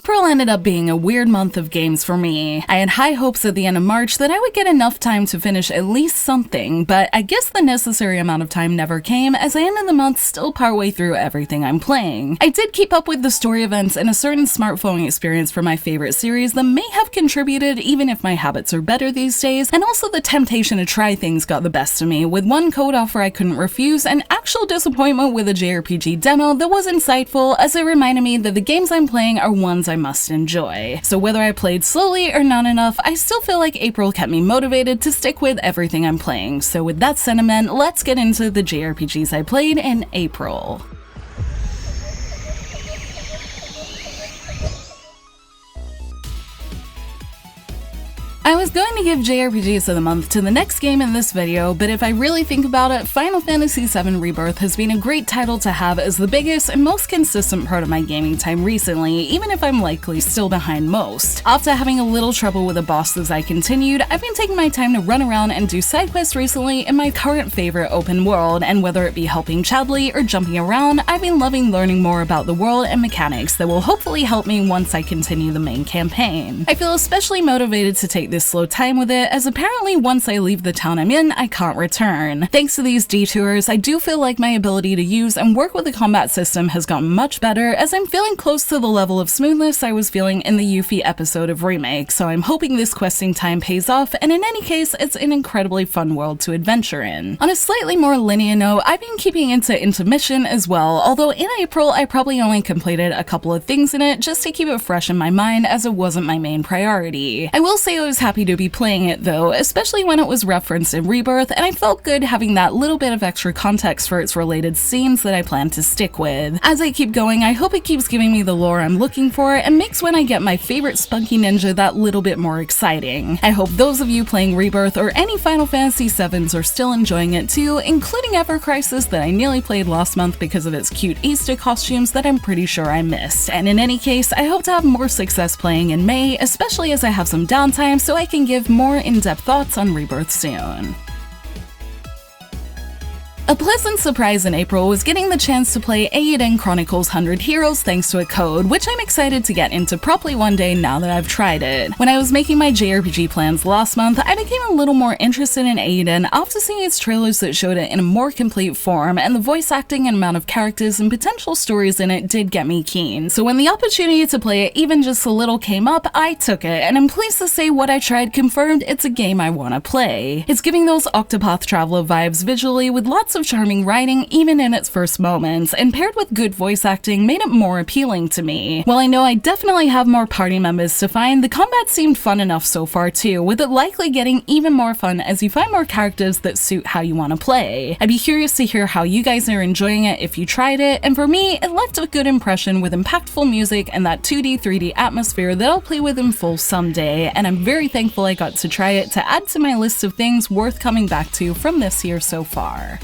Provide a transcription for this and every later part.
April ended up being a weird month of games for me. I had high hopes at the end of March that I would get enough time to finish at least something, but I guess the necessary amount of time never came, as I ended the month still partway through everything I'm playing. I did keep up with the story events and a certain smartphone experience for my favorite series that may have contributed even if my habits are better these days, and also the temptation to try things got the best of me, with one code offer I couldn't refuse and actual disappointment with a JRPG demo that was insightful, as it reminded me that the games I'm playing are ones I must enjoy. So whether I played slowly or not enough, I still feel like April kept me motivated to stick with everything I'm playing. So with that sentiment, let's get into the JRPGs I played in April. I was going to give JRPGs of the month to the next game in this video, but if I really think about it, Final Fantasy VII Rebirth has been a great title to have as the biggest and most consistent part of my gaming time recently, even if I'm likely still behind most. After having a little trouble with the boss as I continued, I've been taking my time to run around and do side quests recently in my current favorite open world, and whether it be helping Chadley or jumping around, I've been loving learning more about the world and mechanics that will hopefully help me once I continue the main campaign. I feel especially motivated to take this slow time with it, as apparently once I leave the town I'm in, I can't return. Thanks to these detours, I do feel like my ability to use and work with the combat system has gotten much better, as I'm feeling close to the level of smoothness I was feeling in the Yuffie episode of Remake, so I'm hoping this questing time pays off, and in any case, it's an incredibly fun world to adventure in. On a slightly more linear note, I've been keeping into InterMISSION as well, although in April I probably only completed a couple of things in it just to keep it fresh in my mind, as it wasn't my main priority. I will say I was happy to be playing it though, especially when it was referenced in Rebirth, and I felt good having that little bit of extra context for its related scenes that I plan to stick with. As I keep going, I hope it keeps giving me the lore I'm looking for and makes when I get my favorite spunky ninja that little bit more exciting. I hope those of you playing Rebirth or any Final Fantasy VIIs are still enjoying it too, including Ever Crisis that I nearly played last month because of its cute Easter costumes that I'm pretty sure I missed. And in any case, I hope to have more success playing in May, especially as I have some downtime so I can give more in-depth thoughts on Rebirth soon. A pleasant surprise in April was getting the chance to play Eiyuden Chronicle's 100 Heroes thanks to a code, which I'm excited to get into properly one day now that I've tried it. When I was making my JRPG plans last month, I became a little more interested in Eiyuden after seeing its trailers that showed it in a more complete form, and the voice acting and amount of characters and potential stories in it did get me keen. So when the opportunity to play it even just a little came up, I took it, and I'm pleased to say what I tried confirmed it's a game I want to play. It's giving those Octopath Traveler vibes visually, with lots of charming writing even in its first moments, and paired with good voice acting made it more appealing to me. While I know I definitely have more party members to find, the combat seemed fun enough so far too, with it likely getting even more fun as you find more characters that suit how you want to play. I'd be curious to hear how you guys are enjoying it if you tried it, and for me, it left a good impression with impactful music and that 2D, 3D atmosphere that I'll play with in full someday, and I'm very thankful I got to try it to add to my list of things worth coming back to from this year so far.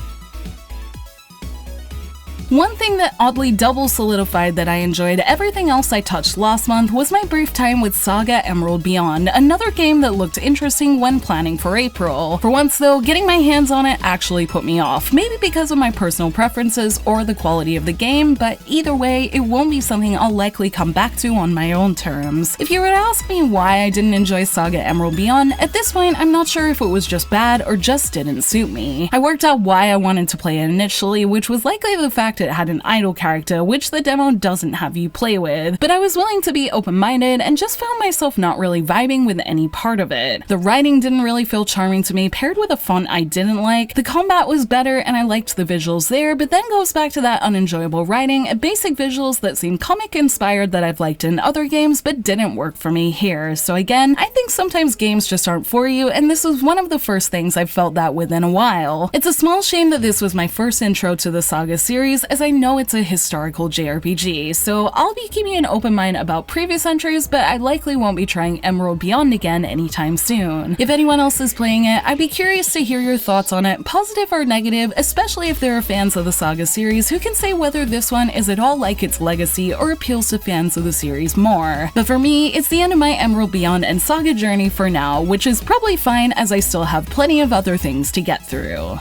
One thing that oddly double solidified that I enjoyed everything else I touched last month was my brief time with SaGa Emerald Beyond, another game that looked interesting when planning for April. For once though, getting my hands on it actually put me off, maybe because of my personal preferences or the quality of the game, but either way, it won't be something I'll likely come back to on my own terms. If you were to ask me why I didn't enjoy SaGa Emerald Beyond, at this point I'm not sure if it was just bad or just didn't suit me. I worked out why I wanted to play it initially, which was likely the fact it had an idol character, which the demo doesn't have you play with, but I was willing to be open-minded and just found myself not really vibing with any part of it. The writing didn't really feel charming to me, paired with a font I didn't like. The combat was better and I liked the visuals there, but then goes back to that unenjoyable writing and basic visuals that seem comic-inspired that I've liked in other games but didn't work for me here. So again, I think sometimes games just aren't for you, and this was one of the first things I've felt that with in a while. It's a small shame that this was my first intro to the SaGa series, as I know it's a historical JRPG, so I'll be keeping an open mind about previous entries, but I likely won't be trying Emerald Beyond again anytime soon. If anyone else is playing it, I'd be curious to hear your thoughts on it, positive or negative, especially if there are fans of the SaGa series who can say whether this one is at all like its legacy or appeals to fans of the series more. But for me, it's the end of my Emerald Beyond and SaGa journey for now, which is probably fine as I still have plenty of other things to get through.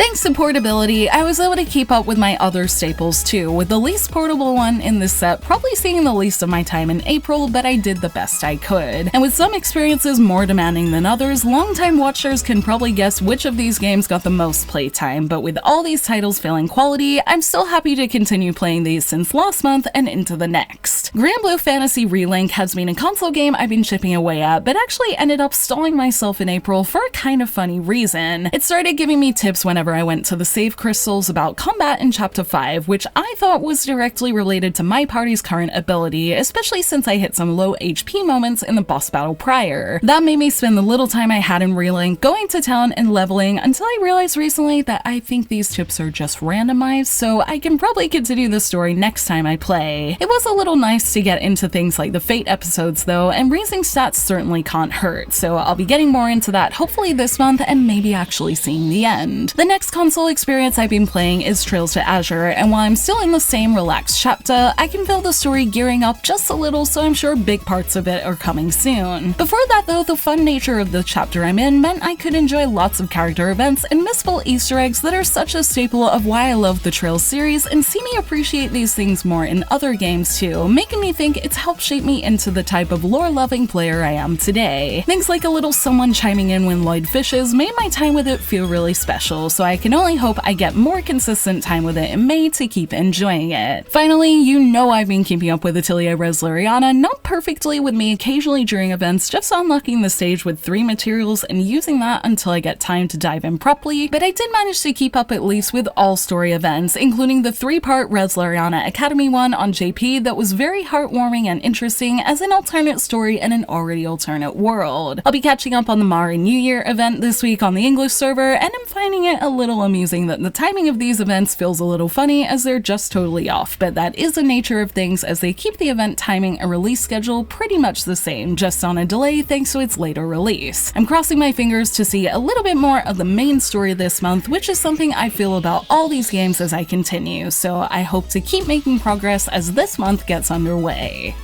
Thanks to portability, I was able to keep up with my other staples too, with the least portable one in this set probably seeing the least of my time in April, but I did the best I could. And with some experiences more demanding than others, longtime watchers can probably guess which of these games got the most playtime, but with all these titles failing quality, I'm still happy to continue playing these since last month and into the next. Granblue Fantasy Relink has been a console game I've been chipping away at, but actually ended up stalling myself in April for a kind of funny reason. It started giving me tips whenever I went to the save crystals about combat in Chapter 5, which I thought was directly related to my party's current ability, especially since I hit some low HP moments in the boss battle prior. That made me spend the little time I had in Relink going to town and leveling until I realized recently that I think these tips are just randomized, so I can probably continue the story next time I play. It was a little nice to get into things like the Fate episodes though, and raising stats certainly can't hurt, so I'll be getting more into that hopefully this month and maybe actually seeing the end. The next console experience I've been playing is Trails to Azure, and while I'm still in the same relaxed chapter, I can feel the story gearing up just a little, so I'm sure big parts of it are coming soon. Before that though, the fun nature of the chapter I'm in meant I could enjoy lots of character events and missable Easter eggs that are such a staple of why I love the Trails series, and see me appreciate these things more in other games too, making me think it's helped shape me into the type of lore-loving player I am today. Things like a little someone chiming in when Lloyd fishes made my time with it feel really special, so I can only hope I get more consistent time with it in May to keep enjoying it. Finally, you know I've been keeping up with Atelier Resleriana, not perfectly, with me occasionally during events just unlocking the stage with 3 materials and using that until I get time to dive in properly, but I did manage to keep up at least with all story events, including the 3-part Resleriana Academy one on JP that was very heartwarming and interesting as an alternate story in an already alternate world. I'll be catching up on the Mari New Year event this week on the English server, and I'm finding it a little amusing that the timing of these events feels a little funny as they're just totally off, but that is the nature of things as they keep the event timing and release schedule pretty much the same, just on a delay thanks to its later release. I'm crossing my fingers to see a little bit more of the main story this month, which is something I feel about all these games as I continue, so I hope to keep making progress as this month gets underway.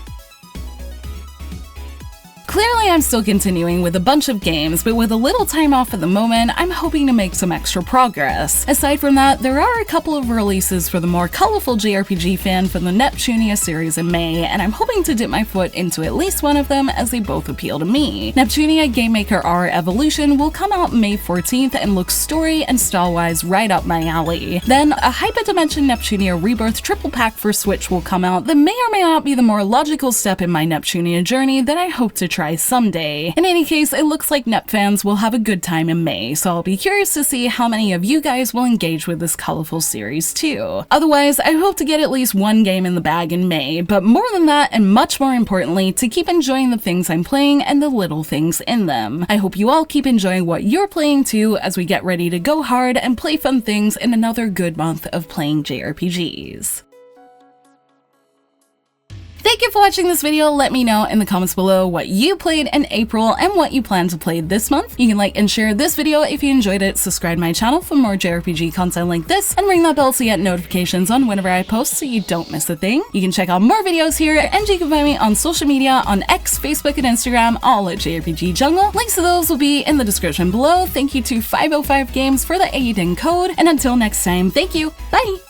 Clearly I'm still continuing with a bunch of games, but with a little time off at the moment, I'm hoping to make some extra progress. Aside from that, there are a couple of releases for the more colorful JRPG fan from the Neptunia series in May, and I'm hoping to dip my foot into at least one of them as they both appeal to me. Neptunia Game Maker R Evolution will come out May 14th and looks story and style-wise right up my alley. Then, a Hyperdimension Neptunia Rebirth triple pack for Switch will come out that may or may not be the more logical step in my Neptunia journey that I hope to try someday. In any case, it looks like Nep fans will have a good time in May, so I'll be curious to see how many of you guys will engage with this colorful series too. Otherwise, I hope to get at least one game in the bag in May, but more than that, and much more importantly, to keep enjoying the things I'm playing and the little things in them. I hope you all keep enjoying what you're playing too as we get ready to go hard and play fun things in another good month of playing JRPGs. Thank you for watching this video. Let me know in the comments below what you played in April and what you plan to play this month. You can like and share this video if you enjoyed it, subscribe to my channel for more JRPG content like this, and ring that bell to get notifications on whenever I post so you don't miss a thing. You can check out more videos here, and you can find me on social media on X, Facebook, and Instagram, all at JRPG Jungle. Links to those will be in the description below. Thank you to 505 Games for the Eiyuden code, and until next time, thank you, bye!